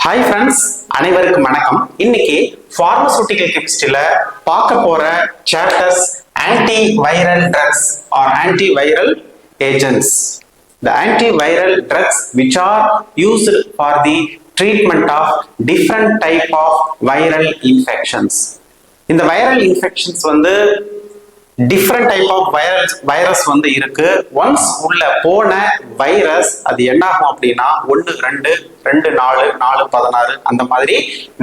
Hi friends, அனைவருக்கும் வணக்கம். இன்னைக்கு பார்மசூட்டிக்கல் கெமிஸ்ட்ரியில பார்க்க போற chapters anti viral drugs or anti viral agents. The antiviral drugs which are used for the treatment of different type of viral infections. இந்த viral infections different type of virus இருக்கு. Once உள்ள போன virus அது என்ன ஆகும் அப்படின்னா 1, 2, 2, 4, 4, 16 அந்த மாதிரி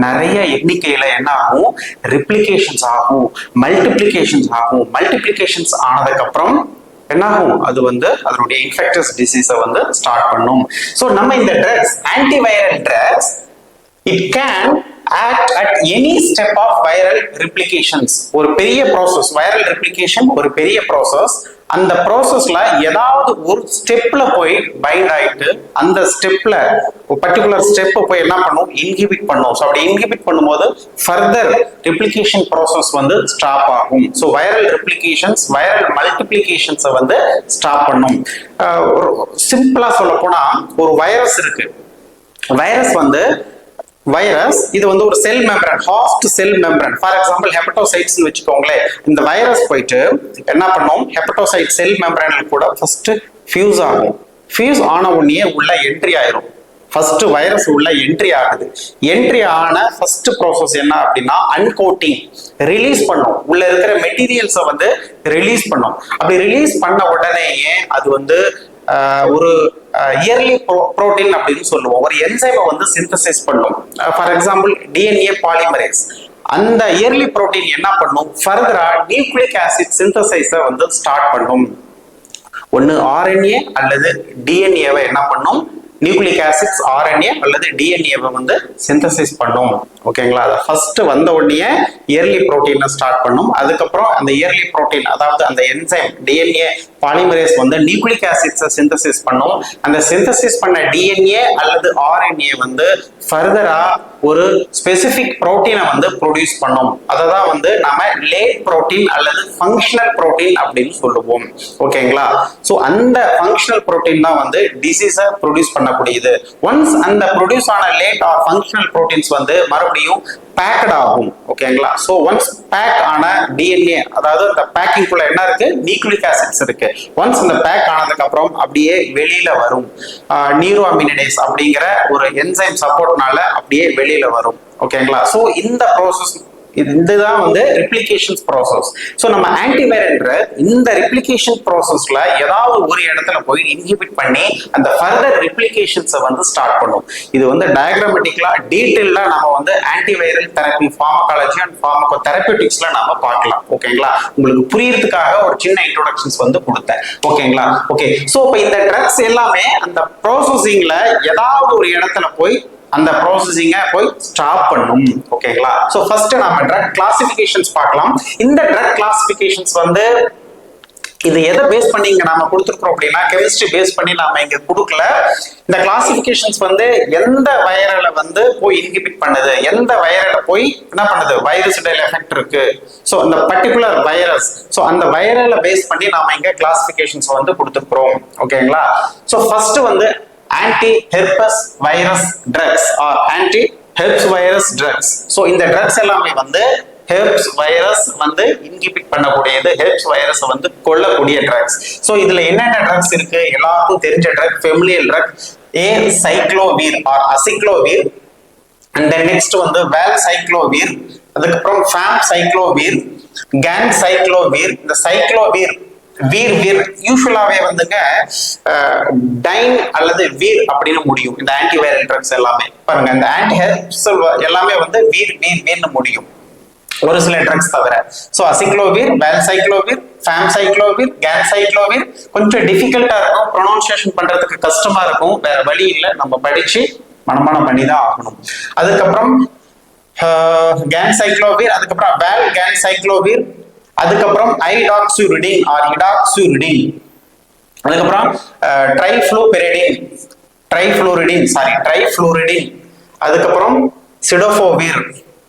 நிறைய எண்ணிக்கையில என்ன ஆகும், ரிப்ளிகேஷன்ஸ் ஆகும், மல்டிப்ளிகேஷன்ஸ் ஆகும். மல்டிப்ளிகேஷன்ஸ் ஆனதுக்கு அப்புறம் என்ன ஆகும், அது அதனுடைய இன்ஃபெக்ஷஸ் டிசீஸை ஸ்டார்ட் பண்ணும். ஸோ நம்ம இந்த drugs antiviral drugs it can act at any step of viral replications. ஒரு பெரிய ப்ராசஸ், வைரல் ரெப்ளிகேஷன் ஒரு பெரிய ப்ராசஸ். அந்த ப்ராசஸ்ல ஏதாவது ஒரு ஸ்டெப்ல போய் பைண்ட் ஆயிட்டு அந்த ஸ்டெப்ல ஒரு பர்டிகுலர் ஸ்டெப் போய் என்ன பண்ணும், இன்ஹிபிட் பண்ணும். ஸோ அப்படி இன்ஹிபிட் பண்ணும்போது ஃபர்தர் ரெப்ளிகேஷன் ப்ராசஸ் ஸ்டாப் ஆகும். ஸோ வைரல் ரெப்ளிகேஷன்ஸ், வைரல் மல்டிப்ளிகேஷன்ஸை ஸ்டாப் பண்ணும். சிம்பிளா சொல்ல போனா ஒரு வைரஸ் இருக்கு. வைரஸ் இது ஒரு cell membrane, host cell membrane. For example hepatocytes வச்சுக்கோங்களேன். இந்த வைரஸ் போயிட்டு என்ன பண்ணும், ஹெப்படோசைட் செல் மெம்பரன்ல கூட ஃபர்ஸ்ட் ஃபியூஸ் ஆகும். ஃபியூஸ் ஆன உடனே உள்ள என்ட்ரி ஆயிரும். ஃபர்ஸ்ட் வைரஸ் உள்ள என்ட்ரி ஆகுது. என்ட்ரி ஆன ஃபர்ஸ்ட் ப்ராசஸ் என்ன அப்படின்னா அன்கோட்டிங், ரிலீஸ் பண்ணும். உள்ள இருக்கிற மெட்டீரியல்ஸை ரிலீஸ் பண்ணும். அப்படி ரிலீஸ் பண்ண உடனேயே அது ஒரு இயர்லி புரோட்டீன் அப்படின்னு சொல்லுவோம். ஒரு என்சைமை சிந்தசைஸ் பண்ணும். For example DNA polymerase. அந்த இயர்லி புரோட்டீன் என்ன பண்ணும், ஃபர்தரா நியூக்ளிக் ஆசிட் சிந்தசைஸை ஸ்டார்ட் பண்ணும். ஒன்னு ஆர்என்ஏ அல்லது டிஎன்ஏவை என்ன பண்ணும், நியூக்ளிக் ஆசிட்ஸ் ஆர்என்ஏ அல்லது டிஎன்ஏவை சிந்தசைஸ் பண்ணும். ஓகேங்களா? அதை ஃபர்ஸ்ட் வந்த உடனே இயர்லி புரோட்டீனை ஸ்டார்ட் பண்ணும். அதுக்கப்புறம் அந்த இயர்லி புரோட்டீன் அதாவது அந்த என்சைம் டிஎன்ஏ பாலிமரேஸ் நியூக்ளிக் ஆசிட்ஸை சிந்தசிஸ் பண்ணும். அந்த சிந்தசிஸ் பண்ண டிஎன்ஏ அல்லது ஆர்என்ஏ ஃபர்தரா ஒரு ஸ்பெசிபிக் புரோட்டீனை ப்ரொடியூஸ் பண்ணும். அதை தான் நாம லேட் புரோட்டீன் அல்லது ஃபங்க்ஷனல் புரோட்டீன் அப்படின்னு சொல்லுவோம். ஓகேங்களா? ஸோ அந்த ஃபங்க்ஷனல் புரோட்டீன் தான் டிசீஸை ப்ரொடியூஸ் பண்ணக்கூடியது. ஒன்ஸ் அந்த ப்ரொடியூஸ் ஆன லேட் ஆர் ஃபங்க்ஷனல் புரோட்டீன்ஸ் மறுபடியும் பேக்ட் ஆகும். ஓகேங்களா? சோ ஒன்ஸ் பேக் ஆன டிஎன்ஏ அதாவது அந்த பேக்கிங் குள்ள என்ன இருக்கு, நியூக்ளிக் ஆசிட்ஸ் இருக்கு. ஒன்ஸ் இந்த பேக் ஆனதுக்கு அப்புறம் அப்படியே வெளியில வரும். நியூரோஅமினிடேஸ் அப்படிங்கிற ஒரு என்சைம் சப்போர்ட்னால அப்படியே வெளியில வரும். ஓகேங்களா? சோ இந்த ப்ராசஸ் இதுதான் ரெப்ளிகேஷன் ப்ராசஸ். ஸோ நம்ம ஆன்டிவைரல் இந்த ரெப்ளிகேஷன் ப்ராசஸ்ல ஏதாவது ஒரு இடத்துல போய் இன்ஹிபிட் பண்ணி அந்த ஃபர்தர் ரெப்ளிகேஷன்ஸை ஸ்டார்ட் பண்ணும். இது டயக்ராமேட்டிக்கலா டீட்டெயிலா நம்ம ஆன்டிவைரல் தெரப்பி, ஃபார்மகாலஜி அண்ட் ஃபார்மகோ தெரபியூட்டிக்ஸ்ல நம்ம பார்க்கலாம். ஓகேங்களா? உங்களுக்கு புரியறதுக்காக ஒரு சின்ன இன்ட்ரோடக்ஷன்ஸ் கொடுத்தேன். ஓகேங்களா? ஓகே. ஸோ இப்போ இந்த ட்ரக்ஸ் எல்லாமே அந்த ப்ராசஸிங்ல ஏதாவது ஒரு இடத்துல போய் அந்த ப்ராசஸிங்கை போய் ஸ்டாப் பண்ணும். ஓகேங்களா? ஸோ ஃபர்ஸ்ட் நம்ம ட்ரக் கிளாசிஃபிகேஷன்ஸ் பார்க்கலாம். இந்த ட்ரக் கிளாசிஃபிகேஷன்ஸ் இது எதை பேஸ் பண்ணி இங்க நாம கொடுத்துருக்கோம் அப்படின்னா கெமிஸ்ட்ரி பேஸ் பண்ணி நாம இங்க கொடுக்கல. இந்த கிளாசிஃபிகேஷன்ஸ் எந்த வைரலை போய் இன்ஹிபிட் பண்ணுது, எந்த வைரலை போய் என்ன பண்ணுது, வைரஸிடல் எஃபெக்ட் இருக்கு. ஸோ அந்த பர்டிகுலர் வைரஸ், ஸோ அந்த வைரலை பேஸ் பண்ணி நாம இங்க கிளாசிஃபிகேஷன்ஸ் கொடுத்துருக்கிறோம். ஓகேங்களா? So first anti-herpes virus drugs or anti-herpes virus drugs. So இந்த drugs எல்லாமே herpes virus இன்ஹிபிட் பண்ணக்கூடியது, herpes virus கொல்லக்கூடிய drugs. So இதுல என்னென்ன drugs இருக்கு, எல்லாருக்கும் தெரிஞ்ச drug familial drug acyclovir or acyclovir, and then next valcyclovir, அதுக்கப்புறம் famcyclovir, ganciclovir. இந்த cyclovir வீர் யூசுவலாவே டைன் அல்லது வீர் அப்படின்னு முடியும். இந்த ஆன்டிவைரல் ட்ரக்ஸ் எல்லாமே பாருங்க, இந்த ஆன்டிஹெர்ப்ஸ் எல்லாமே வீர்னு முடியும், ஒரு சில ட்ரக்ஸ் தவிர. ஸோ அசிக்ளோவிர், வேல்சைக்ளோவிர், ஃபேம்சைக்ளோவிர், கேன்சைக்ளோவிர் கொஞ்சம் டிஃபிகல்ட்டா இருக்கும், ப்ரொனவுன்சியேஷன் பண்றதுக்கு கஷ்டமா இருக்கும். வேற வழி இல்லை, நம்ம படிச்சு மனப்பாடம் பண்ணி தான் ஆகணும். அதுக்கப்புறம் கேன்சைக்ளோவிர், அதுக்கப்புறம் வேல் கேன்சைக்ளோவிர், அதுக்கப்புறம் ஐடாக்சுரிடின் ஆர் இடாக்சுரிடின், அதுக்கப்புறம் ட்ரைஃப்ளூரிடின், அதுக்கப்புறம் சிடோஃபோவிர்,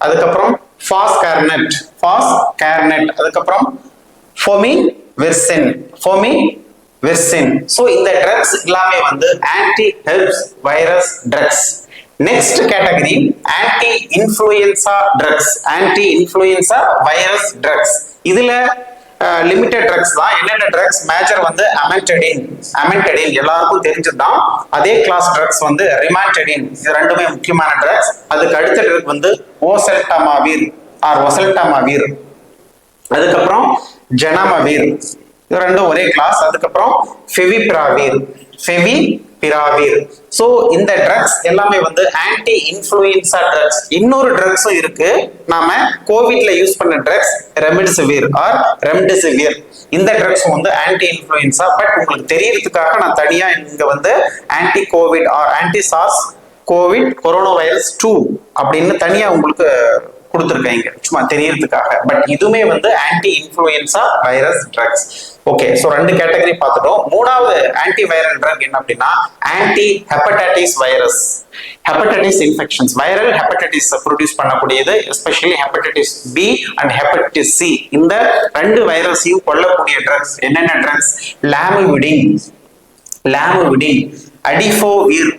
அதுக்கப்புறம் ஃபாஸ்கார்னெட், அதுக்கப்புறம் ஃபோமிவெர்சின். ஸோ இந்த ட்ரக்ஸ் எல்லாமே anti herpes virus drugs. Next category, anti-influenza drugs, anti-influenza virus drugs. இதுல லிமிட்டட் ட்ரக்ஸ் தான். என்னென்ன ட்ரக்ஸ்? மேஜர் வந்து அமென்டடின் எல்லாருக்கும் தெரிஞ்சதுதான். அதே கிளாஸ் ட்ரக்ஸ் வந்து ரிமான்டடின், இது ரெண்டுமே முக்கியமான ட்ரக்ஸ். அதுக்கு அடுத்த ட்ரக் வந்து ஒசல்டமாவீர், அதுக்கப்புறம் ஜெனமவீர், இது ரெண்டும் ஒரே கிளாஸ். அதுக்கப்புறம் ஃபெவிபிராவீர். சோ இந்த ட்ரக்ஸ் எல்லாமே வந்து ஆன்டி இன்ஃப்ளூயன்சா ட்ரக்ஸ். இன்னொரு ட்ரக்ஸும் இருக்கு, நாம கோவிட்ல யூஸ் பண்ண ட்ரக்ஸ் ரெம்டெசிவிர். இந்த ட்ரக்ஸ் வந்து ஆன்டி இன்ஃப்ளூயன்சா. பட் உங்களுக்கு தெரியறதுக்காக நான் தனியா இங்க வந்து anti COVID or anti SARS COVID corona virus 2 அப்படின்னு தனியா உங்களுக்கு கொடுத்துருக்காங்க, சும்மா தெரியறதுக்காக. பட் இதுவுமே வந்து anti influenza virus drugs. Okay, so ரெண்டு கேட்டகரி பார்த்துட்டோம். மூணாவது ஆன்டி வைரல் ட்ரக் என்ன அப்படின்னா anti hepatitis virus. Hepatitis infections, viral hepatitis produce பண்ணக்கூடியது, especially hepatitis B and hepatitis C. இந்த ரெண்டு வைரஸையும் கொல்லக்கூடிய ட்ரக்ஸ் என்னென்ன drugs? Lamivudine, adefovir,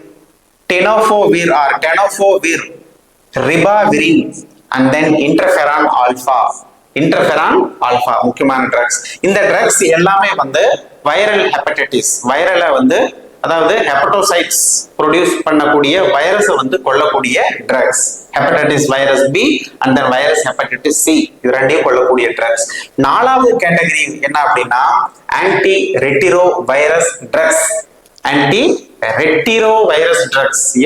tenofovir, ribavirin and then interferon alpha முக்கியமான ட்ரக்ஸ். இந்த ட்ரக்ஸ் எல்லாமே வந்து வைரல் ஹெப்படைட்டிஸ், வைரலை வந்து அதாவது ஹெப்படோசைட்ஸ் ப்ரொடியூஸ் பண்ணக்கூடிய வைரஸை வந்து கொல்லக்கூடிய drugs. Hepatitis virus B and then virus hepatitis C, இது ரெண்டையும் கொல்லக்கூடிய ட்ரக்ஸ். நாலாவது கேட்டகரி என்ன அப்படின்னா ஆன்டி ரெட்டிரோ வைரஸ் ட்ரக்ஸ்.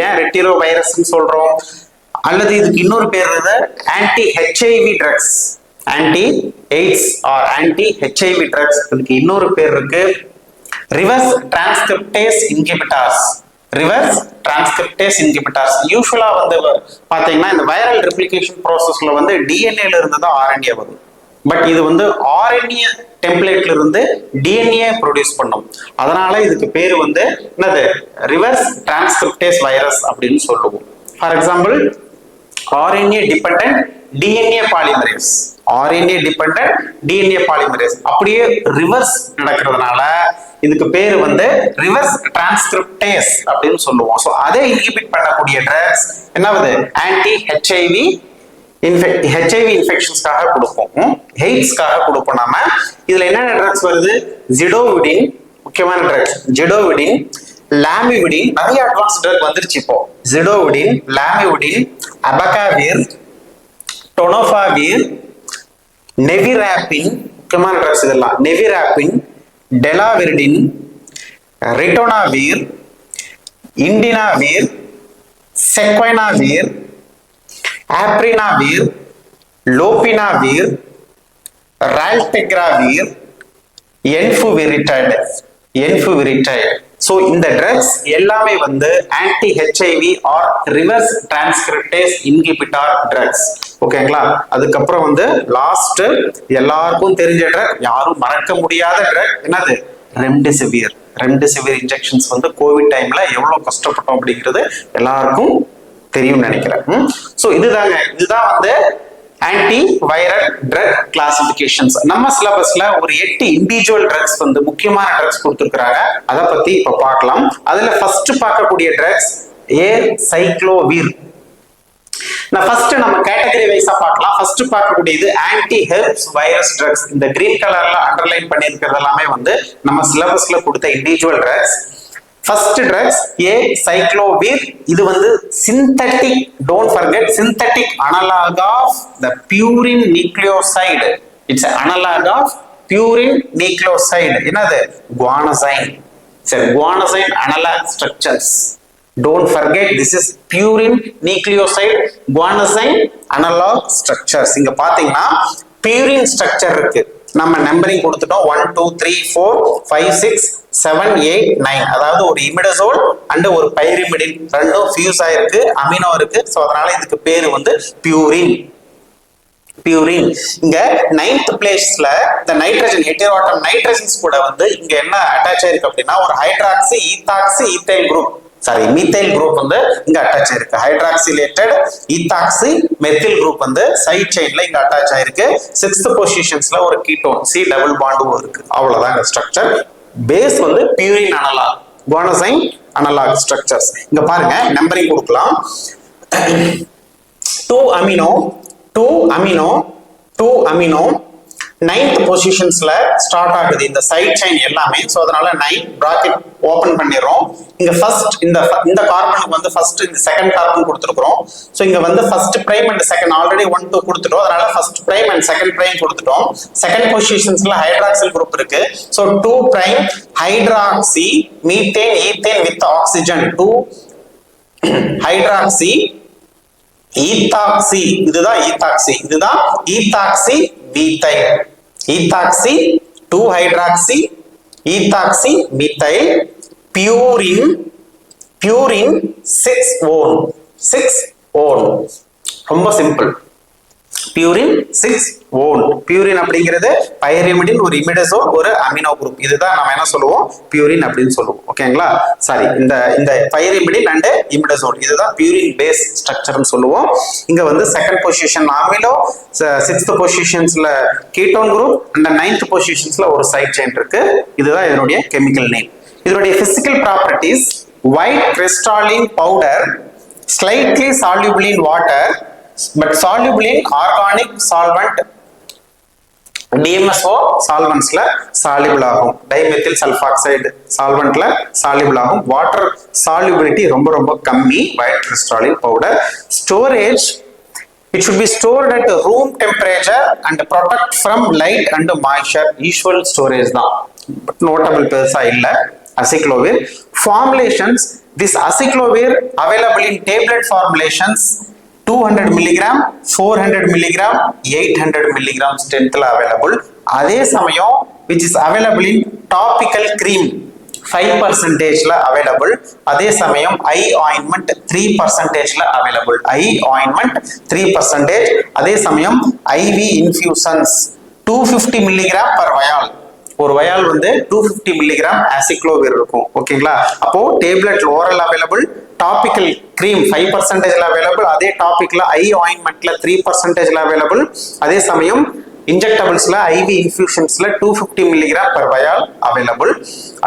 ஏன் ரெட்டிரோ வைரஸ் சொல்றோம்? அல்லது இதுக்கு இன்னொரு பேர் anti HIV drugs, anti AIDS or anti HIV drugs. இதுக்கு இன்னொரு பேர் இருக்கு ரிவர்ஸ் டிரான்ஸ்கிரிப்டேஸ் இன்ஹிபிட்டார்ஸ். யூசுவலா வந்து பாத்தீங்கன்னா இந்த வைரல் ரெப்ளிகேஷன் ப்ராசஸ்ல வந்து டிஎன்ஏல இருந்து தான் ஆர்என்ஏ வரும். பட் இது வந்து ஆர்என்ஏ டெம்ப்ளேட்ல இருந்து டிஎன்ஏ ப்ரொடியூஸ் பண்ணும். அதனால இதுக்கு பேர் வந்து என்னது? ரிவர்ஸ் டிரான்ஸ்கிரிப்டேஸ் வைரஸ் அப்படின்னு சொல்லுவோம். For example RNA dependent DNA polymerase, அப்படியே ரிவர்ஸ் நடக்கிறதுனால இதுக்கு பேர் வந்து ரிவர்ஸ் டிரான்ஸ்கிரிப்டேஸ் அப்படின்னு சொல்லுவோம். சோ அதை இன்ஹிபிட் பண்ணக்கூடிய ட்ரக்ஸ் என்னது? ஆன்டி ஹெச்ஐவி இன்ஃபெக்ஷன்ஸ்க்காக கொடுப்போம், எய்ட்ஸ்க்காக கொடுப்போம் நாம. இதுல என்னென்ன ட்ரக்ஸ் வருது? ஜிடோவிடின், முக்கியமான ட்ரக்ஸ் ஜிடோவிடின், லாமிவிடின், நிறைய அட்வான்ஸ் ட்ரக் வந்துருச்சு இப்போ. ஜிடோவிடின், லாமிவிடின், அபகாவிர், டொனோஃபாவிர், நெவிராப்பின், முக்கியமான ட்ரக்ஸ் இதெல்லாம். நெவிராப்பின், டெலாவிரிடின், ரிட்டோனாவிர், இண்டினாவிர், செக்வைனாவிர், ஆப்ரினாவிர், லோபினாவிர், ரால்டெக்ராவிர், என்ஃபுவிரிடைட். சோ இந்த ட்ரக்ஸ் எல்லாமே வந்து anti HIV or reverse transcriptase inhibitor drugs. ஓகேங்களா? அதுக்கப்புறம் வந்து லாஸ்ட் எல்லாருக்கும் தெரிஞ்ச ட்ரக், யாரும் மறக்க முடியாத ட்ரக் என்னது? ரெம்டெசிவிர் இன்ஜெக்ஷன்ஸ் வந்து கோவிட் டைம்ல எவ்வளவு கஷ்டப்பட்டோம் அப்படிங்கிறது எல்லாருக்கும் தெரியும் நினைக்கிறேன். சோ இதுதான் வந்து ஆன்டி வைரல் ட்ரக் கிளாசிபிகேஷன்ஸ். நம்ம சிலபஸ்ல ஒரு 8 இண்டிவிஜுவல் ட்ரக்ஸ் வந்து முக்கியமான ட்ரக்ஸ் கொடுத்திருக்காங்க. அதை பத்தி இப்ப பார்க்கலாம். அதுல ஃபர்ஸ்ட் பார்க்கக்கூடிய ட்ரக்ஸ் சைக்ளோவிர். நான் ஃபர்ஸ்ட் நம்ம கேட்டகரி வைஸா பார்க்கலாம். ஃபர்ஸ்ட் பார்க்கக்கூடியது ஆன்டி ஹெர்ப்ஸ் வைரஸ் ட்ரக்ஸ். இந்த கிரீன் கலர்ல அண்டர்லைன் பண்ணியிருக்கிறது எல்லாமே வந்து நம்ம சிலபஸ்ல கொடுத்த individual drugs. First drugs acyclovir. இது வந்து synthetic, don't forget, synthetic analogue of the purine nucleoside. It's analogue of purine nucleoside. என்னது? குவானசைன். சரி, guanosine analogue structures. Don't forget, this is purine nucleoside guanosine analog structures. இங்க பாத்தீங்கன்னா purine structure இருக்கு. நம்ம numbering கொடுத்துட்டோம் 1 2 3 4 5 6 7 8 9. அதாவது ஒரு இமிடசோல் அண்ட் ஒரு பைரிமிடின் ரெண்டும் ஃபியூஸ் ஆயிருக்கு, அமினோ இருக்கு. சோ அதனால இதுக்கு பேரு வந்து பியூரின். இங்க 9th பிளேஸ்ல இந்த நைட்ரஜன் ஹெட்டரோட்டம் நைட்ரஜன்ஸ் கூட வந்து இங்க என்ன அட்டாச் ஆயிருக்கு அப்படின்னா ஒரு hydroxy ethoxy ethyl group, methyl group வந்து இங்க அட்டாச் ஆயிருக்கு. ஹைட்ராக்சிலேட்டட் ஈத்தாக்சி மெத்தில் குரூப் வந்து சைட் செயின்ல இங்க அட்டாச் ஆயிருக்கு. 6th பொசிஷன்ஸ்ல ஒரு கீட்டோன் C டபுள் பாண்டும் இருக்கு. அவ்வளவுதான் ஸ்ட்ரக்சர். பேஸ் வந்து purine analog. Guanosine analog structures. இங்க பாருங்க நம்பரிங் கொடுக்கலாம். 2 amino 9th பொசிஷன்ஸ்ல ஸ்டார்ட் ஆகுது இந்த சைட் செயின் எல்லாமே. சோ அதனால 9 பிராக்கெட் ஓபன் பண்ணிரோம். இங்க ஃபர்ஸ்ட் இந்த கார்பனுக்கு வந்து ஃபர்ஸ்ட் இந்த செகண்ட் கார்பன் கொடுத்துருக்கோம். சோ இங்க வந்து first prime and second already 1 2 கொடுத்துட்டோம். அதனால first prime and second prime கொடுத்துட்டோம். செகண்ட் பொசிஷன்ஸ்ல ஹைட்ராக்சில் குரூப் இருக்கு. So 2 prime hydroxy methane ethane with oxygen 2 hydroxy ethoxy இதுதான் ethoxy methyl ethoxy 2 hydroxy ethoxy methyl purine 6 one ரொம்ப simple. Purine 6 one. Purine அப்படிங்கிறது pyrimidine ஒரு imidazole ஒரு amino group. இதுதான் நம்ம என்ன சொல்லுவோம் பியூரின் அப்படின்னு சொல்லுவோம். ஓகேங்களா? சாரி இந்த பைரிமிடின் அண்ட் இமிடசோல் இதுதான் பியூரின் பேஸ் ஸ்ட்ரக்சர்னு சொல்லுவோம். இங்க வந்து செகண்ட் பொசிஷன் அமினோ, 6th பொசிஷன்ஸ்ல கீட்டோன் குரூப் அண்ட் 9th பொசிஷன்ஸ்ல ஒரு சைட் செயின் இருக்கு. இதுதான் இதனுடைய கெமிக்கல் நேம். இதனுடைய physical properties white crystalline powder slightly soluble in water but soluble in organic solvent DMSO solventsல soluble ஆகும். dimethyl sulfoxide solventல soluble ஆகும். water solubility ரொம்ப கம்மி white crystalline powder. storage it should be stored at room temperature and protect from light and moisture. usual storage தான், but notable பெருசா இல்ல. aciclovir formulations, this aciclovir available in tablet formulations 200 mg 400 mg 800 mg strength available. அதே சமயம் which is available in topical cream 5% available. அதே சமயம் eye ointment 3% available. eye ointment 3%. அதே சமயம் IV infusions 250 mg per vial. ஒரு வயால் வந்து 250 mg aciclovir இருக்கும். ஓகேங்களா? அப்போ டேப்லெட்ல oral available, topical cream 5% available, அதே டாபிக்ல ஐ ஆயின்மெண்ட்ல 3% அவைலபிள். அதே சமயம் இன்ஜெக்டபிள்ஸ்ல IV இன்ஃபியூஷன்ஸ்ல 250 mg per vial அவைலபிள்.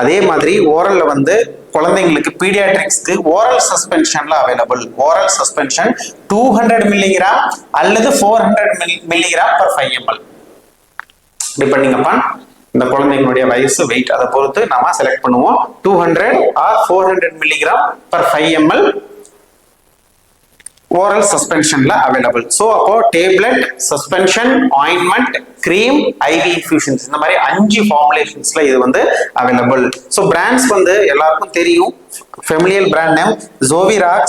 அதே மாதிரி ஓரல்ல வந்து குழந்தைங்களுக்கு பீடியாட்ரிக்ஸ்க்கு ஓரல் சஸ்பென்ஷன்ல அவைலபிள். ஓரல் சஸ்பென்ஷன் 200 mg அல்லது 400 mg per 5 ml depending upon இந்த குழந்தைங்களுடைய வயசு வெயிட் அதை பொறுத்து நாம செலக்ட் பண்ணுவோம். 200 or 400 mg per 5 ml oral suspensionல available. so அப்போ tablet, suspension, ointment, cream, IV infusions இந்த மாதிரி 5 formulationsல இது வந்து available. so brands வந்து எல்லாருக்கும் தெரியும். familiar brand name Zovirax,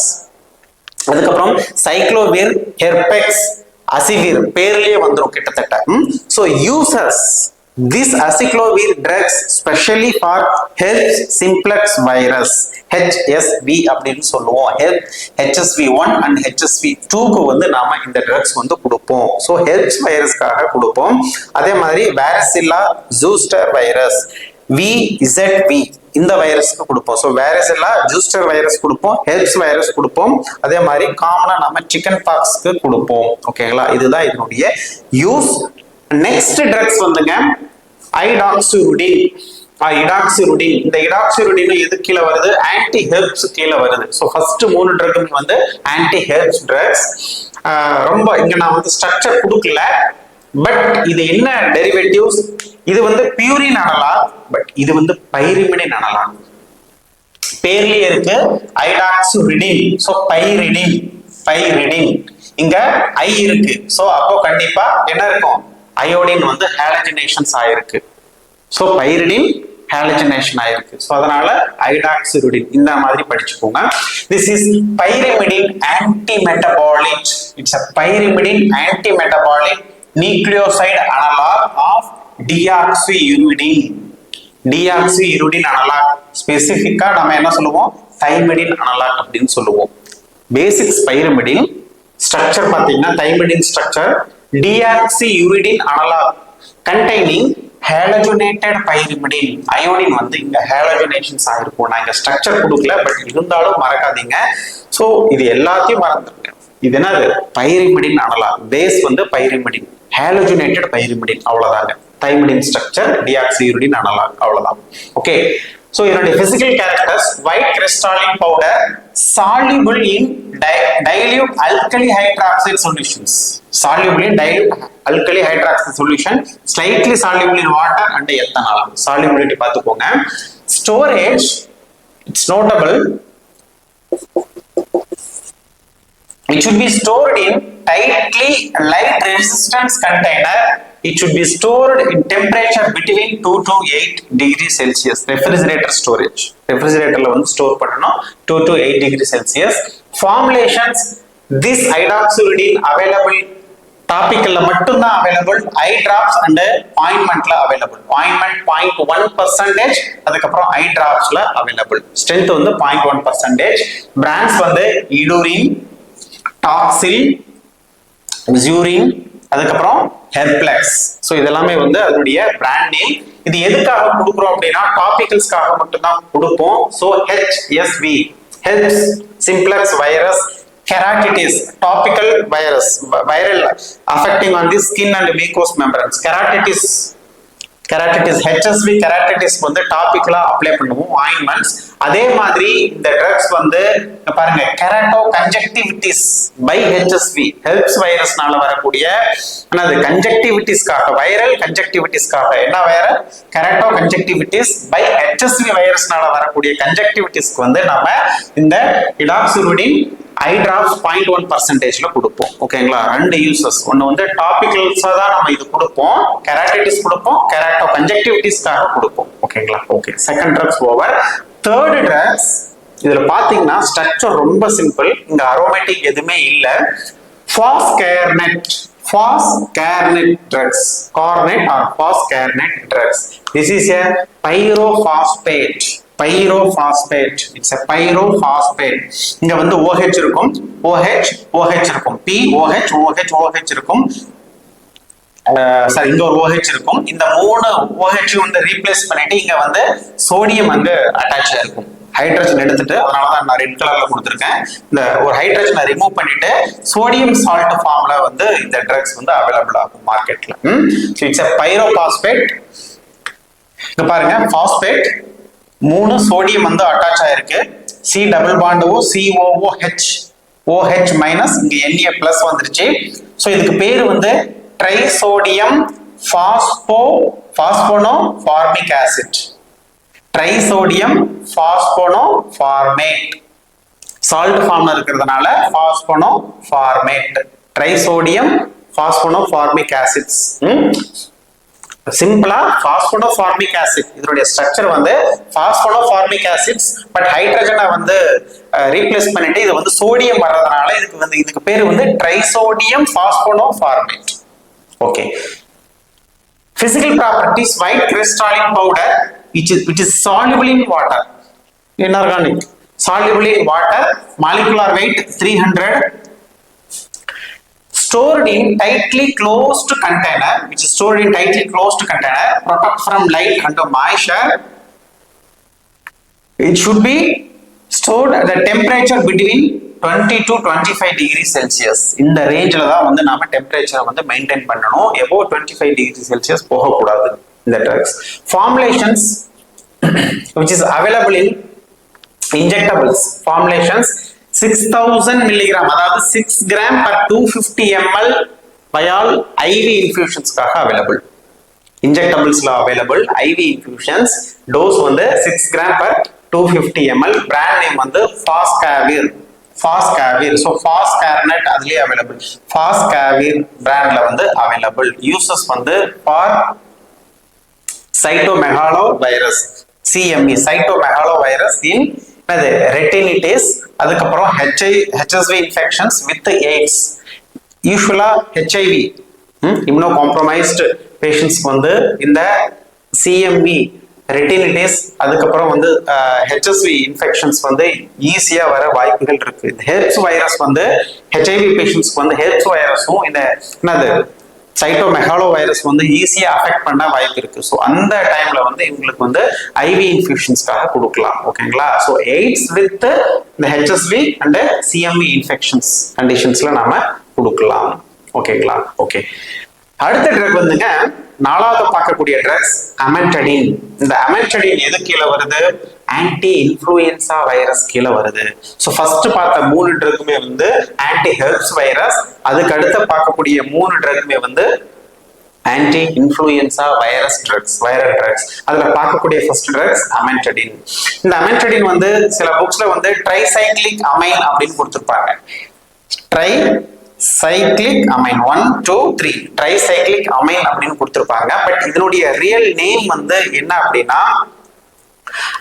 அதுக்கப்புறம் சைக்ளோவிர், ஹெர்பெக்ஸ், அசிவிர் பேர்லயே வந்துரும் கிட்டத்தட்ட. so uses this aciclovir drugs specially for herpes simplex virus HSV அப்படின்னு சொல்லுவோம். HSV1 and HSV2க்கு வந்து நாம இந்த ட்ரக்ஸ் வந்து கொடுப்போம். ஸோ ஹெர்ப்ஸ் வைரஸ்க்காக கொடுப்போம். அதே மாதிரி வேரசில்லா ஜூஸ்டர் வைரஸ் VZV இந்த வைரஸ்க்கு கொடுப்போம். ஸோ வேரசில்லா ஜூஸ்டர் வைரஸ் கொடுப்போம், ஹெர்ப்ஸ் வைரஸ் கொடுப்போம். அதே மாதிரி காமனா நம்ம சிக்கன் பாக்ஸ்க்கு கொடுப்போம். ஓகேங்களா? இதுதான் இதனுடைய யூஸ். நெக்ஸ்ட் ட்ரக்ஸ் வந்துங்க ஐடாக்சிருடின். இடாக்சிருடின், இந்த இடாக்சிருடின் எது கீழே வருது? ஆன்டி ஹெர்ப்ஸ் கீழே வருது. ஸோ ஃபர்ஸ்ட் 3 ட்ரக் வந்து ஆன்டி ஹெர்ப்ஸ் ட்ரக்ஸ். ரொம்ப இங்க நான் வந்து ஸ்ட்ரக்சர் கொடுக்கல, பட் இது என்ன டெரிவேட்டிவ்ஸ்? இது வந்து பியூரின் அனலாக், பட் இது வந்து பைரிமிடின் அனலாக். பேர்லயே இருக்கு ஐடாக்சிருடின். ஸோ பைரிடின் இங்க ஐ இருக்கு. ஸோ அப்போ கண்டிப்பா என்ன இருக்கும்? அயோடின் வந்து ஹாலஜினேஷன்ஸ் ஆயிருக்கு. ஸோ பைரிடின் ஹாலஜினேஷன் ஆயிருக்கு. ஸோ அதனால ஐடாக்சிருடின் இந்த மாதிரி படிச்சுக்கோங்க. This is pyrimidine antimetabolic. It's a pyrimidine antimetabolic nucleoside analogue of deoxyuridine. Deoxyuridine analogue ஸ்பெசிஃபிக்கா நம்ம என்ன சொல்லுவோம்? தைமிடின் அனலாக் அப்படின்னு சொல்லுவோம். பேசிக்ஸ் பைரிமிடின் ஸ்ட்ரக்சர் பாத்தீங்கன்னா thymidine structure deoxyuridine analogue containing halogenated pyrimidine. Iodine வந்து இங்க ஹாலஜினேஷன்ஸ் ஆயிருக்கும். நான் இங்க ஸ்ட்ரக்சர் கொடுக்கல, பட் இருந்தாலும் மறக்காதீங்க. சோ இது எல்லாத்தையும் மறந்துருங்க. இது என்னது? Pyrimidine analog. பேஸ் வந்து பைரிமிடின், ஹாலஜினேட்டட் பைரிமிடின், அவ்வளவுதாங்க. தைமிடின் ஸ்ட்ரக்சர், டியாக்சியுரிடின் அனலாக், அவ்வளவுதான். ஓகே, So இதனுடைய physical characters, white crystalline powder soluble in dilute alkali hydroxide solutions, soluble in dilute alkali hydroxide solution, slightly soluble in water and ethanol. Solubility பார்த்துக்கோங்க. Storage, it's notable, it should be stored in tightly light resistance container. It should be stored in temperature between 2 to 8 degrees Celsius. Refrigerator storage. Refrigerator la vandu store pannanom 2 to 8 degrees Celsius. Formulations, this hydroxyuridine available topical la mattum da available, eye drops and ointment la available. Ointment 0.1%, adukaprom eye drops la available. Strength vandu 0.1%. Brands vandu Edurin, Toxil, Zurin, அதுக்கப்புறம் ஹெர்ப்ளெக்ஸ். So இதெல்லாமே வந்து அதனுடைய brand name. இது எதுக்காக கொடுக்குறோம் அப்படின்னா டாபிக்கல்ஸ்க்காக மட்டும்தான் கொடுப்போம். So HSV, helps simplex virus keratitis, topical virus, viral affecting on the skin and mucous membranes. keratitis HSV keratitis வந்து டாபிக்கலா அப்ளை பண்ணுவோம் ஆயின்மெண்ட்ஸ். அதே மாதிரி இந்த ட்ரக்ஸ் வந்து பாருங்க கெராட்டோ கன்ஜக்டிவிட்டிஸ் பை HSV, ஹெல்ப்ஸ் வைரஸ்னால வரக்கூடிய என்னது கன்ஜக்டிவிட்டிஸ்க்காக, வைரல் கன்ஜக்டிவிட்டிஸ்க்காக, என்ன வைரல் கெராட்டோ கன்ஜக்டிவிட்டிஸ் பை HSV வைரஸ்னால வரக்கூடிய கன்ஜக்டிவிட்டிஸ்க்கு வந்து நம்ம இந்த இடாக்சிலுடின் ஐ டிராப்ஸ் 0.1%ல கொடுப்போம். ஓகேங்களா? ரெண்டு யூசஸ், ஒன்னு வந்து டாபிக்கல்ஸா தான் நம்ம இது கொடுப்போம், கெராட்டிட்டிஸ் கொடுப்போம், கெராட்டோ கன்ஜக்டிவிட்டிஸ்க்காக கொடுப்போம். ஓகேங்களா? Okay, second drugs over. Third drugs, இதுல பாத்தீங்கன்னா ஸ்ட்ரக்சர் ரொம்ப சிம்பிள், இங்க அரோமேட்டிக் எதுவுமே இல்ல. Phoscarnet drugs, Carnet or Phoscarnet drugs. This is a pyrophosphate. It's a pyrophosphate. இங்க வந்து OH இருக்கும், OH இருக்கும், OH இருக்கும். சாரி, இங்க ஒரு OH இருக்கும். இந்த மூணு OH வந்து ரீப்ளேஸ் பண்ணிட்டு இங்க வந்து சோடியம் அங்க அட்டாச் இருக்கும். ஹைட்ரஜன் எடுத்துட்டு, அதனாலதான் நான் ரெட் கலர்ல கொடுத்துருக்கேன். இந்த ஒரு ஹைட்ரஜனை ரிமூவ் பண்ணிட்டு சோடியம் சால்ட் ஃபார்ம்ல வந்து இந்த ட்ரக்ஸ் வந்து அவைலபிள் ஆகும் மார்க்கெட்ல. It's a pyrophosphate. இங்க பாருங்க, பாஸ்பேட், மூணு சோடியம் வந்து அட்டாச் ஆயிருக்கு. C double bond O, COOH, OH minus, இங்க Na பிளஸ் வந்துருச்சு. ஸோ இதுக்கு பேர் வந்து ட்ரைசோடியம் பாஸ்போனோஃபார்மிக் ஆசிட். ட்ரைசோடியம் பாஸ்போனோஃபார்மேட், சால்ட் ஃபார்ம்ல இருக்கிறதுனால பாஸ்போனோஃபார்மேட், ட்ரைசோடியம் பாஸ்போனோஃபார்மிக் ஆசிட்ஸ். சிம்பிளா பாஸ்போனோஃபார்மிக் ஆசிட், இதனுடைய ஸ்ட்ரக்சர் வந்து பாஸ்போனோஃபார்மிக் ஆசிட்ஸ், பட் ஹைட்ரஜனை வந்து ரீப்ளேஸ் பண்ணிட்டு இது வந்து சோடியம் வர்றதுனால இதுக்கு பேர் வந்து trisodium phosphonoformate. Okay, physical properties, white crystalline powder which is soluble in water, inorganic, soluble in water, molecular weight 300, stored in tightly closed container, protect from light and moisture. It should be stored at the temperature between 20 to 25 degrees Celsius. இந்த ரேஞ்சில தான் வந்து நாம டெம்பரேச்சரை வந்து maintain பண்ணணும். above 25 degrees Celsius போகக்கூடாது இந்த drugs. Formulations which is available in injectables, formulations 6000 mg, அதாவது 6 gram per 250 ml vial IV infusions காக available. Injectables ல available IV infusions, dose வந்து 6 gram per 250 ml. brand name வந்து Phoscavir. So Phoscarnet அதுலயே available. Phoscavir brandல வந்து available. uses வந்து for cytomegalovirus, CME, cytomegalovirus in retinitis, அதுக்கப்புறம் HSV infections with AIDS, usually HIV, immunocompromised patients வந்து இந்த CME, retinitis, அதுக்கப்புறம் வந்து HSV infections வந்து ஈஸியா வர வாய்ப்புகள் இருக்கு. ஹெர்ப்ஸ் வைரஸ் வந்து HIV பேஷண்ட்ஸ்க்கு வந்து ஹெர்ப்ஸ் வைரஸும் இந்த என்னது சைட்டோமெகாலோவைரஸ் வந்து ஈஸியா அஃபெக்ட் பண்ண வாய்ப்பு இருக்கு. ஸோ அந்த டைம்ல வந்து இவங்களுக்கு வந்து IV இன்ஃபியூஷன்ஸ்க்காக கொடுக்கலாம். ஓகேங்களா? ஸோ எய்ட்ஸ் வித் இந்த HSV அண்ட் CME இன்ஃபெக்ஷன்ஸ் கண்டிஷன்ஸ்ல நாம கொடுக்கலாம். ஓகேங்களா? ஓகே, அடுத்த ட்ரக் வந்துங்க, நாலாவது பார்க்கக்கூடிய ட்ரக்ஸ் அமென்டடின். இந்த அமென்டடின் எது கீழே வருது? ஆன்டி இன்ஃப்ளூயன்சா வைரஸ் கீழே வருது. ஸோ ஃபர்ஸ்ட் பார்த்த 3 ட்ரக்குமே வந்து ஆன்டி ஹெர்ப்ஸ் வைரஸ், அதுக்கு அடுத்து பார்க்கக்கூடிய 3 ட்ரக்குமே வந்து anti influenza virus drugs, viral drugs. அதுல பார்க்கக்கூடிய ஃபர்ஸ்ட் ட்ரக்ஸ் அமென்டடின். இந்த அமென்டடின் வந்து சில புக்ஸ்ல வந்து ட்ரைசைக்ளிக் அமைன் அப்படின்னு கொடுத்துருப்பாங்க. ட்ரைசைக்ளிக் அமைன் 1 2 3 ட்ரைசைக்ளிக் அமைன் அப்படின்னு கொடுத்துருப்பாங்க. பட் இதனுடைய ரியல் நேம் வந்து என்ன அப்படின்னா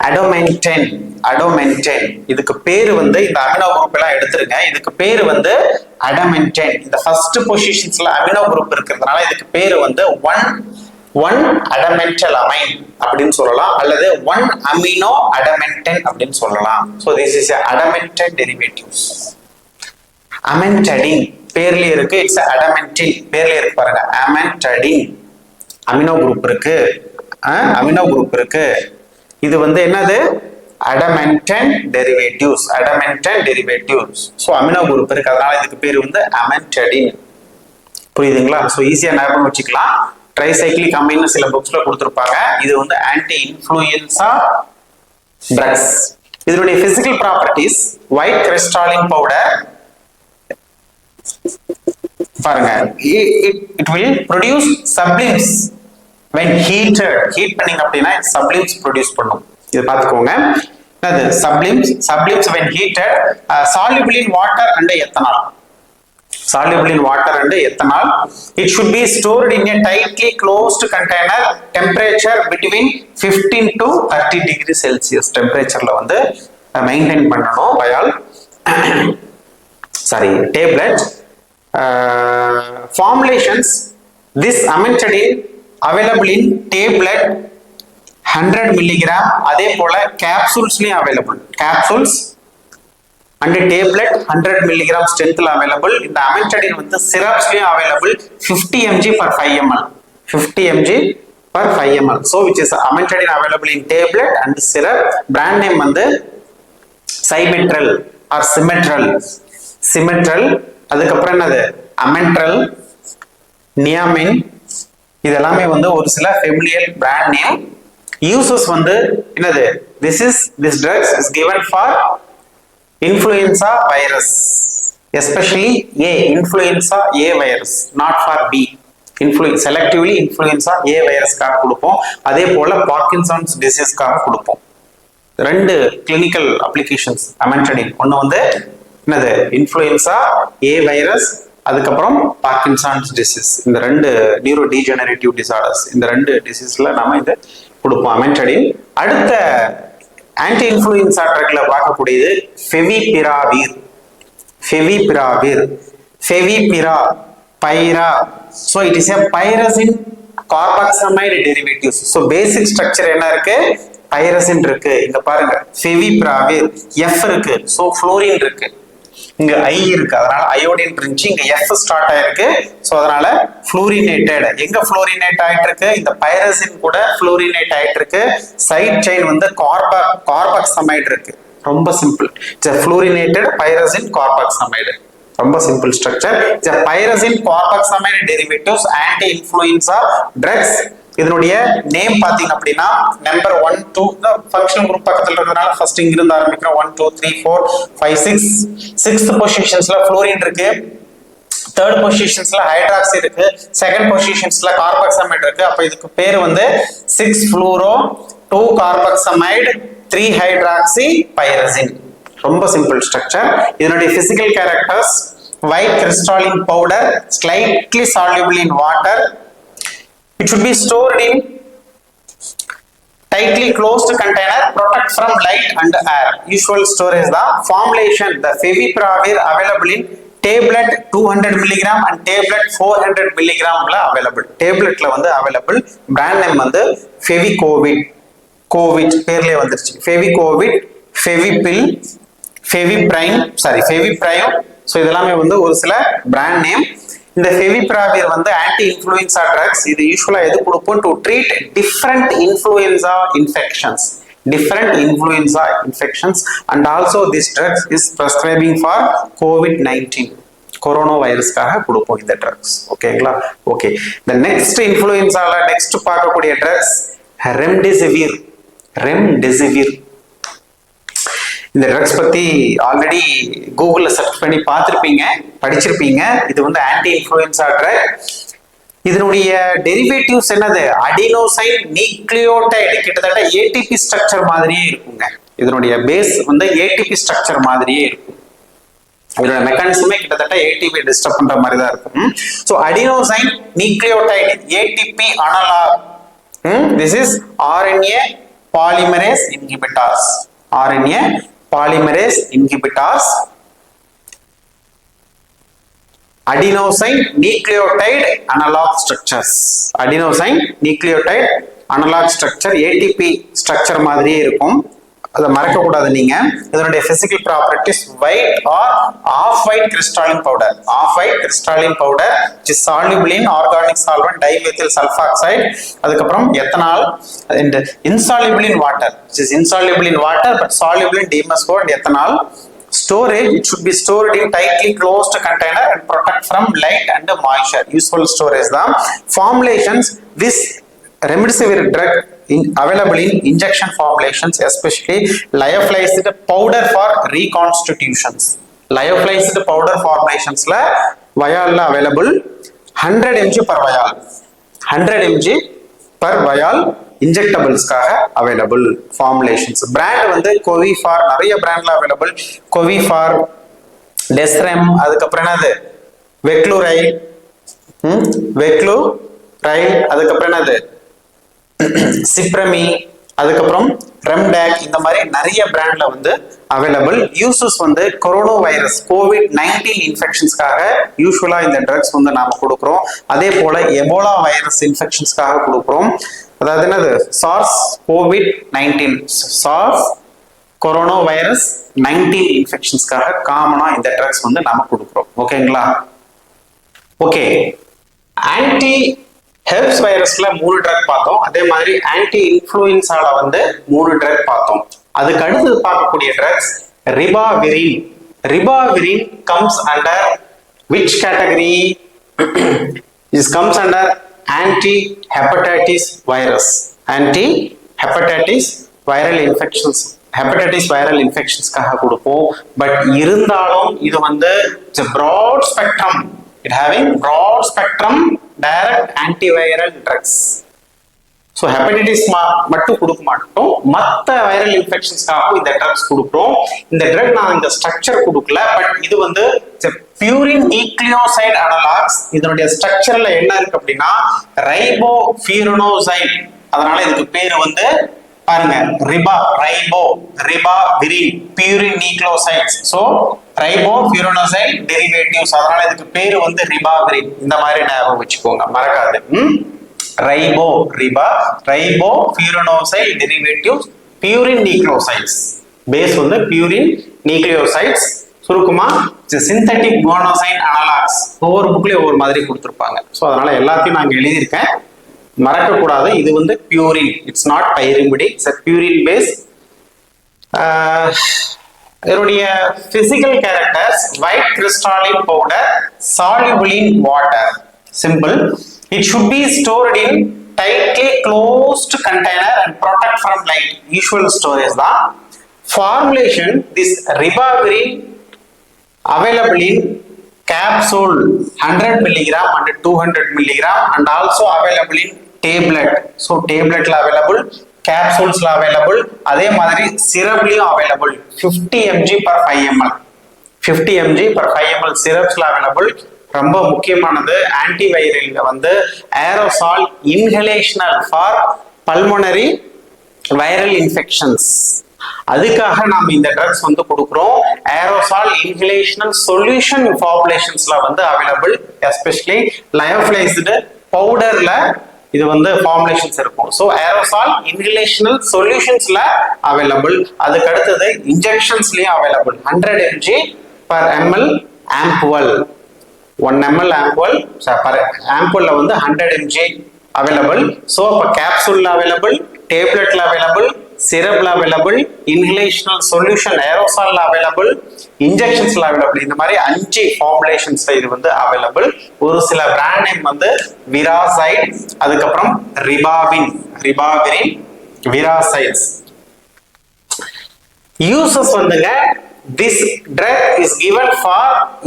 அடோமென்டேன். அடோமென்டேன் இதுக்கு பேரு வந்து, இந்த அமினோ குரூப் எல்லாம் எடுத்துருங்க, இதுக்கு பேரு வந்து அடமென்டேன். இந்த ஃபர்ஸ்ட் பொசிஷன்ஸ்ல அமினோ குரூப் இருக்கிறதுனால இதுக்கு பேரு வந்து ஒன் அடமென்டல் அமைன் அப்படின்னு சொல்லலாம், அல்லது 1 அமினோ அடமென்டேன் அப்படின்னு சொல்லலாம். So this is adamantane derivatives. Amantadine பேர்லயே இருக்கு, இட்ஸ் அடமென்டின் பேர்லயே இருக்கு பாருங்க. அமென்டடின் அமினோ குரூப் இருக்கு, அமினோ குரூப் இருக்கு. இது வந்து என்னது? Adamantane derivatives, adamantane derivatives. So amino group இருக்கு, அதனால இதுக்கு பேர் வந்து அமென்டடின். புரியுதுங்களா? ஸோ ஈஸியா ஞாபகம் வச்சுக்கலாம். ட்ரைசைக்ளிக் அமைன் சில புக்ஸ்ல கொடுத்துருப்பாங்க. இது வந்து ஆன்டி இன்ஃப்ளூயன்சா ட்ரக்ஸ். இதனுடைய physical properties white crystalline powder பாருங்க, it will produce sublims when heated. Heat பண்ணீங்க அப்படின்னா sublims ப்ரொடியூஸ் பண்ணும். இது பார்த்துக்கோங்க. அது sublims when heated, soluble in water and ethanol. Soluble in water and ethanol. It should be stored in a tightly closed container, temperature between 15 to 30 degrees Celsius டெம்பரேச்சர்ல வந்து maintain பண்ணணும். பயால் tablet formulations. This amantadine available in tablet 100 mg, அதே போல capsulesலயும் available, capsules and tablet 100 mg strengthல available. இந்த amantadine வந்து syrupsலயும் available 50 mg per 5 ml, 50 mg per 5 ml. So which is amantadine available in tablet and syrup. Brand name வந்து Symetrel or Symetrel. அதுக்கப்புறம் என்னது? அமென்ட்ரல், நியாமின். இதெல்லாமே வந்து ஒரு சில ஃபெமிலியர் பிராண்ட் நேம். யூசஸ் வந்து என்னது? This drugs is given for influenza virus, especially A, influenza A virus, not for B. Selectively influenza A virus காக கொடுப்போம். அதே போல பார்க்கின்சன்ஸ் டிசீஸ் காக கொடுப்போம். 2 கிளினிக்கல் அப்ளிகேஷன்ஸ் அமென்டடின். ஒன்னு வந்து என்னது? இன்ஃப்ளூயன்சா ஏ வைரஸ், அதுக்கப்புறம் பார்க்கின்சன்ஸ் டிசீஸ். இந்த 2 நியூரோ டீஜெனரேட்டிவ் டிசார்டர்ஸ், இந்த 2 டிசீஸ்ல நாம இதை கொடுப்போம் அமென்டடின். அடுத்த ஆன்டி இன்ஃப்ளூயன்சா ட்ரக்ல பார்க்கக்கூடியது ஃபெவிபிராவிர். ஃபெவிபிரா பைரா. So it is a pyrazine carboxamide derivatives. So basic structure என்ன இருக்கு? பைரசின் இருக்கு. இங்க பாருங்க, ஃபெவிபிராவிர் எஃப் இருக்கு, ஸோ ஃப்ளோரின் இருக்கு. இங்க ஐ இருக்கு, அதனால அயோடின் இருந்துச்சு. இங்க எஃப் ஸ்டார்ட் ஆயிருக்கு, ஸோ அதனால ஃப்ளூரினேட்டட். எங்க ஃப்ளூரினேட் ஆயிட்டு இருக்கு? இந்த பைரசின் கூட ஃப்ளூரினேட் ஆயிட்டு இருக்கு. சைட் செயின் வந்து கார்பாக்சமைடு இருக்கு. ரொம்ப சிம்பிள். It's ஃப்ளூரினேட்டட் pyrazine carboxamide. ரொம்ப simple structure. It's pyrazine carboxamide derivatives anti influenza drugs. இதனுடைய நேம் பாத்தீங்க அப்படின்னா நம்பர் 1 2 ஃபங்க்ஷனல் குரூப் பக்கத்துல இருக்கிறதுனால ஃபர்ஸ்ட் இங்க இருந்து ஆரம்பிக்கிறோம். 1 2 3 4 5 6. 6th பொசிஷன்ஸ்ல ஃப்ளோரின் இருக்கு, 3rd பொசிஷன்ஸ்ல ஹைட்ராக்சி இருக்கு, 2nd பொசிஷன்ஸ்ல கார்பாக்சமைடு இருக்கு. அப்ப இதுக்கு பேர் வந்து 6 ஃப்ளூரோ 2 கார்பாக்சமைடு 3 ஹைட்ராக்சி பைரசின். ரொம்ப சிம்பிள் ஸ்ட்ரக்சர். இதனுடைய physical characters white crystalline powder, slightly soluble in water. It should be stored in tightly closed container, protect from light and air. Usual storage. The formulation, the favipiravir available in tablet 200 mg and tablet 400 mg available. Tablet la வந்து available. Brand name வந்து Fevicovid. Covid பேர்லயே வந்துருச்சு. Fevicovid, Fevipil, Feviprime. So இதெல்லாமே வந்து ஒரு சில brand name. இந்த ஃபெவிபிராவிர் வந்து ஆன்டி இன்ஃப்ளூயன்சா ட்ரக்ஸ். இது யூசுவலா எது கொடுப்போம்? To treat different influenza infections. And also this drug is prescribing for COVID-19. Corona வைரஸ்க்காக கொடுப்போம் இந்த ட்ரக்ஸ். ஓகேங்களா? ஓகே, இந்த நெக்ஸ்ட் இன்ஃப்ளூயன்ஸால நெக்ஸ்ட் பார்க்கக்கூடிய ட்ரக்ஸ் ரெம்டெசிவிர். ரெம்டெசிவிர் இந்த ட்ரக்ஸ் பத்தி ஆல்ரெடி கூகுள்ல சர்ச் பண்ணி பார்த்துருப்பீங்க, படிச்சிருப்பீங்க. இது வந்து ஆன்டி இன்ஃப்ளூயன்ஸா ட்ரக். இதனுடைய டெரிவேட்டிவ்ஸ் என்னது? Adenosine nucleotide. கிட்டத்தட்ட ஏடிபி ஸ்ட்ரக்சர் மாதிரியே இருக்குங்க. இதனுடைய பேஸ் வந்து ஏடிபி ஸ்ட்ரக்சர் மாதிரியே இருக்கும். இதோட மெக்கானிசமே கிட்டத்தட்ட ஏடிபி டிஸ்டர்ப் பண்ற மாதிரி தான் இருக்கும். So adenosine nucleotide ATP analog. This is RNA polymerase inhibitors. RNA polymerase inhibitors. Adenosine nucleotide analog structures. Adenosine nucleotide analog structure ATP structure மாதிரியே இருக்கும். அதை மறக்க கூடாது நீங்க. இதனுடைய physical properties white or off white crystalline powder. Off white crystalline powder which is soluble in organic solvent dimethyl sulfoxide. அதுக்கப்புறம் ethanol and insoluble in water, which is insoluble in water but soluble in DMSO and ethanol. Storage, it should be stored in tightly closed container and protect from light and moisture. Useful storage தான். Formulations, this remdesivir drug available in injection formulations, especially lyophilized powder for reconstitutions. Lyophilized powder formulations la vial la available 100 mg per vial. 100 mg per vial injectables காக available formulations. Brand வந்து Covifar, நிறைய brandல available. Covifar, Desrem, அதுக்கப்புறம் என்னது Vecluryl, Vecluryl, அதுக்கப்புறம் என்னது சிப்ரமி, அதுக்கப்புறம் ரெம்டாக், இந்த மாதிரி நிறைய பிராண்ட்ல வந்து அவைலபிள். யூசஸ் வந்து கொரோனா வைரஸ் COVID-19 இன்ஃபெக்ஷன்ஸ்க்காக யூஸ்வலா இந்த ட்ரக்ஸ் வந்து நாம கொடுக்குறோம். அதே போல எபோலா வைரஸ் இன்ஃபெக்ஷன்ஸ்க்காக கொடுக்குறோம். அதாவது என்னது SARS COVID-19, SARS corona virus 19 இன்ஃபெக்ஷன்ஸ்க்காக காமனா இந்த ட்ரக்ஸ் வந்து நாம கொடுக்குறோம். ஓகேங்களா? ஓகே, ஆன்டி ஹெர்ப்ஸ் வைரஸ்ல 3 ட்ரக் பார்த்தோம். அதே மாதிரி ஆன்டி இன்ஃப்ளூயன்ஸால வந்து 3 ட்ரக் பார்த்தோம். அதுக்கு அடுத்து பார்க்கக்கூடிய drugs ரிபாவிரின். ரிபாவிரின் comes under which category? This comes under anti-hepatitis virus. Anti-hepatitis viral infections. Hepatitis viral இன்ஃபெக்ஷன்ஸ்க்காக கொடுப்போம். பட் இருந்தாலும் இது வந்து it's a broad spectrum. It having broad spectrum direct antiviral drugs. So hepatitis மட்டும் கொடுக்க மாட்டோம், மற்ற வைரல் இன்ஃபெக்ஷன்ஸ்க்காக இந்த ட்ரக்ஸ் கொடுக்குறோம். இந்த ட்ரக் நான் இந்த ஸ்ட்ரக்சர் கொடுக்கல, பட் இது வந்து பியூரின் நியூக்ளியோசைடு அனலாக்ஸ். இதனுடைய ஸ்ட்ரக்சர்ல என்ன இருக்கு அப்படின்னா ரைபோஃபியூரனோசைடு. அதனால இதுக்கு பேரு வந்து பாருங்க ரிபாவிரின் பியூரின் நியூக்ளியோசைட்ஸ். சோ ரைபோஃபியூரனோசைடு டெரிவேட்டிவ்ஸ், அதனால இதுக்கு பேரு வந்து ரிபாவிரின். இந்த மாதிரி ஞாபகம் வச்சுக்கோங்க, மறக்காது. ரைபோஃபியூரனோசைடு டெரிவேட்டிவ்ஸ் பியூரின் நியூக்ளியோசைட்ஸ். பேஸ் வந்து பியூரின் நியூக்ளியோசைட்ஸ். சுருக்கமா சிந்தட்டிக் குவானோசைன் அனலாக்ஸ். ஒவ்வொரு புக்லயும் ஒவ்வொரு மாதிரி கொடுத்துருப்பாங்க. ஸோ அதனால எல்லாத்தையும் நான் எழுதியிருக்கேன், மறக்க கூடாது. இது வந்து purine, it's not pyrimidic, it's a purine base. இதனுடைய physical characters white crystalline powder soluble in water. Simple. It should be stored in tightly closed container and protect from light. Usual storage da. Formulation, this ribavirin available in capsule 100 mg and 200 mg and also available in tablet. So tablet la available, capsules la available, அதே மாதிரி syrup-லயும் available 50 mg per 5 ml. 50 mg per 5 ml syrups la available. ரொம்ப முக்கியமானது ஆன்டிவைரல்ல வந்து aerosol inhalational for pulmonary viral infections. அதுக்காக நாம இந்த drugs வந்து கொடுக்குறோம். ஏரோசால் இன்ஹலேஷனல் சொல்யூஷன் ஃபார்முலேஷன்ஸ்ல வந்து அவைலபிள், எஸ்பெஷலி லயோஃபிலைஸ்டு பவுடர்ல இது வந்து ஃபார்முலேஷன்ஸ் இருக்கும். ஸோ ஏரோசால் இன்ஹலேஷனல் சொல்யூஷன்ஸ்ல அவைலபிள். அதுக்கு அடுத்தது இன்ஜெக்ஷன்ஸ்லயும் available. 100 mg per ml ampoule, 1 ml ampoule per ஆம்புவல்ல வந்து 100 mg அவைலபிள். ஸோ அப்போ கேப்சூல்ல அவைலபிள், டேப்லெட்ல அவைலபிள், சிரப்ல அவைலபிள், இன்ஹலேஷனல் சொல்யூஷன் ஏரோசால்ல அவைலபிள், இன்ஜெக்ஷன்ஸ்ல அவைலபிள். இந்த மாதிரி 5 ஃபார்முலேஷன்ஸ்ல இது வந்து அவைலபிள். ஒரு சில பிராண்ட் நேம் வந்து விராசைட், அதுக்கப்புறம் ரிபாவிரின், விராசைட்ஸ். யூசஸ் வந்துங்க, this drug is given for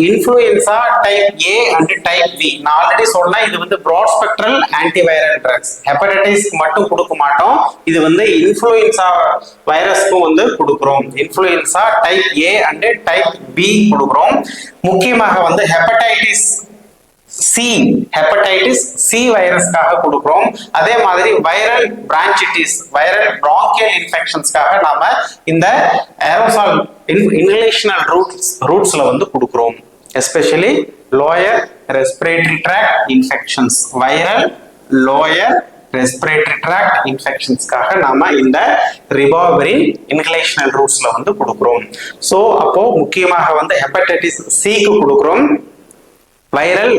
influenza type A and type B. நான் ஆல்ரெடி சொன்னேன், இது வந்து broad spectral antiviral drugs. Hepatitis மட்டும் கொடுக்க மாட்டோம், இது வந்து இன்ஃப்ளூயன்சா வைரஸ்க்கும் வந்து கொடுக்குறோம். Influenza type A and type B கொடுக்குறோம். முக்கியமாக வந்து ஹெப்படைட்டிஸ் சி வைரஸ்க்காக கொடுக்கிறோம். அதே மாதிரி வைரல் பிரான்சிட்டிஸ், வைரல் பிராங்கியல் இன்ஃபெக்ஷன்ஸ்க்காக நாம இந்த ஏரோசால் இன்ஹலேஷனல் ரூட்ஸ்ல வந்து கொடுக்கிறோம். Especially lower respiratory tract infections, viral lower respiratory tract இன்ஃபெக்ஷன்ஸ்க்காக நாம இந்த ரிபாவிரின் இன்ஹலேஷனல் ரூட்ஸ்ல வந்து கொடுக்கிறோம். சோ அப்போ முக்கியமாக வந்து ஹெப்படைட்டிஸ் சிக்கு கொடுக்கிறோம், வைரல்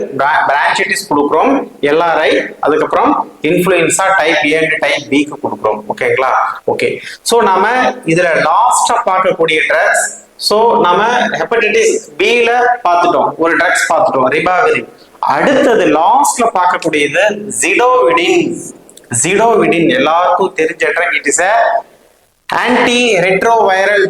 பிரான்சிட்டிஸ் கொடுக்குறோம், எல்ஆர்ஐ, அதுக்கப்புறம் influenza type A and type பிக்கு கொடுக்குறோம். ஓகேங்களா? ஓகே. ஸோ நாம இதுல லாஸ்டா பார்க்கக்கூடிய ட்ரக்ஸ், ஸோ நாம ஹெப்படைட்டிஸ் பில பார்த்துட்டோம், ஒரு ட்ரக்ஸ் பார்த்துட்டோம் ரிபாவிரின். அடுத்தது லாஸ்ட்ல பார்க்கக்கூடியது ஜிடோவிடின். எல்லாருக்கும் தெரிஞ்ச drug. It is anti retroviral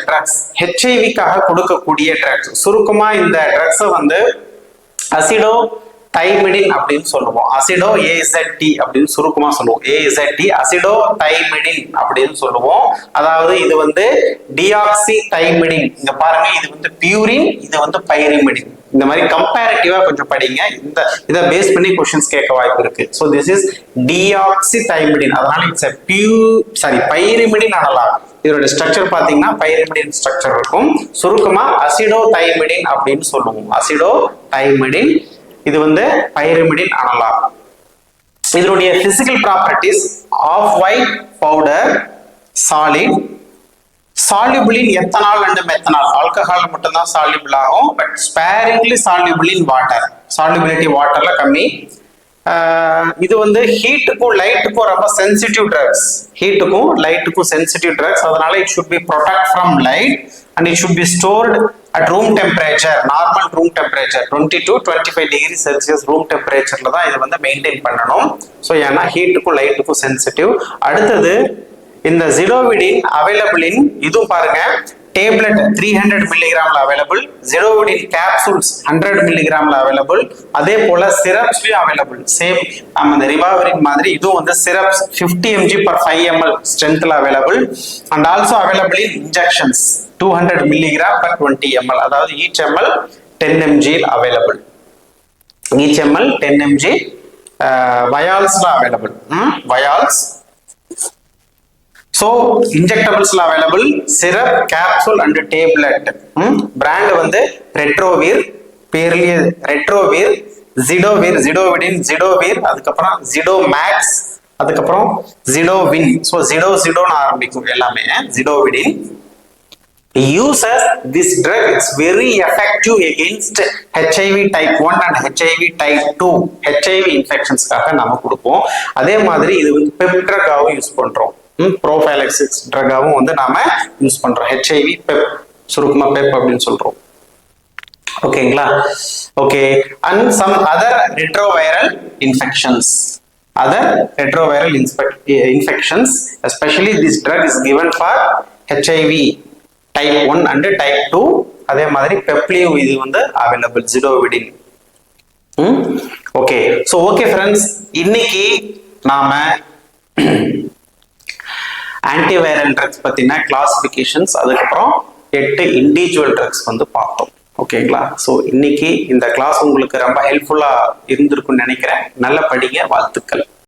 drugs, ஹெச்ஐவிக்காக கொடுக்கக்கூடிய ட்ரக்ஸ். சுருக்கமா இந்த ட்ரக்ஸ் வந்து அசிடோ தைமிடின் அப்படின்னு சொல்லுவோம். அசிடோ ஏஎஸ்டி அப்படின்னு சுருக்கமா சொல்லுவோம். ஏஎஸ்டி அசிடோ தைமிடின் அப்படின்னு சொல்லுவோம். அதாவது இது வந்து டிஆக்சி தைமிடின். இங்க பாருங்க, இது வந்து பியூரின், இது வந்து பைரிமிடின். இந்த மாதிரி கம்பேரிட்டிவா கொஞ்சம் படிங்க. இதை பேஸ் பண்ணி क्वेश्चंस கேட்க வாய்ப்பு இருக்கு. So this is deoxy thymidine. அதனால இட்ஸ் பைரிமிடின் அனலாக். இதோட ஸ்ட்ரக்சர் பாத்தீங்கன்னா பைரிமிடின் ஸ்ட்ரக்சர் இருக்கும். சுருக்கமா அசிடோ தைமிடின் அப்படின்னு சொல்லுவோம். அசிடோ தைமிடின், இது வந்து பைரிமிடின் அனலாக். இதனுடைய physical properties off white powder, solid, soluble in ethanol and methanol. Alcohol மட்டும் தான் soluble ஆகும், but sparingly soluble in water. solubility waterல கம்மி. இது வந்து ஹீட்டுக்கும் லைட்டுக்கும் ரொம்ப சென்சிட்டிவ் ட்ரக்ஸ். ஹீட்டுக்கும் லைட்டுக்கும் சென்சிட்டிவ் ட்ரக்ஸ். அதனால it should be protect from light and it should be stored at room temperature, normal room temperature 20 to 25 degrees Celsius room temperatureல தான் இது வந்து மெயின்டைன் பண்ணணும். ஸோ ஏன்னா ஹீட்டுக்கும் லைட்டுக்கும் சென்சிட்டிவ். அடுத்தது இந்த ஜிடோவிடின் அவைலபிள் இன், இதுவும் பாருங்க, டேப்லெட் 300 மில்லிகிராம்ல அவைலபிள், ஜிடோவிடின் கேப்சூல்ஸ் 100 மில்லிகிராம்ல அவைலபிள், அதே போல சிரப்ஸ்லயும் அவைலபிள். சேம் நம்ம இந்த ரிபாவிரின் மாதிரி இதுவும் வந்து சிரப்ஸ் 50 mg per 5 ml ஸ்ட்ரென்த்ல available. And also available in injections 200 milligram per 20 ml. அதாவது each ml 10 mg அவைலபிள். each ml 10 mg வயால்ஸ்ல available. Vials. So injectables available, syrup, capsule and tablet. Brand வந்து ரெட்ரோவீர், பேர்லயே ரெட்ரோவீர், ஜிடோவிடின், அதுக்கப்புறம் ஜிடோமேக்ஸ், அதுக்கப்புறம் ஜிடோவின். ஸோ ஜிடோன்னு ஆரம்பிக்கும் எல்லாமே. ஜிடோவிடின் uses this drug is very effective against HIV type 1 and HIV type 2 HIV infectionsக்காக நாம கொடுப்போம். அதே மாதிரி இது வந்து பெப் ட்ரக்காவும் யூஸ் பண்றோம். ப்ரோஃபைலக்சிஸ் ட்ரக்காவும் வந்து நாம யூஸ் பண்றோம். ஹெச்ஐவி பெப், சுருக்கமா பெப் அப்படின்னு சொல்றோம். ஓகேங்களா? Okay. And some other retroviral infections. Especially this drug is given for HIV type 1 and type 2. அதே மாதிரி பெப்லியும் இது வந்து available, zidovudine. Okay. So okay friends, இன்னைக்கு நாம ஆன்டிவைரல் ட்ரக்ஸ் பத்தின கிளாசிபிகேஷன்ஸ், அதுக்கப்புறம் 8 இண்டிவிஜுவல் ட்ரக்ஸ் வந்து பார்த்தோம். ஓகேங்களா? ஸோ இன்னைக்கு இந்த கிளாஸ் உங்களுக்கு ரொம்ப ஹெல்ப்ஃபுல்லா இருந்திருக்கும்னு நினைக்கிறேன். நல்ல படிங்க. வாழ்த்துக்கள்.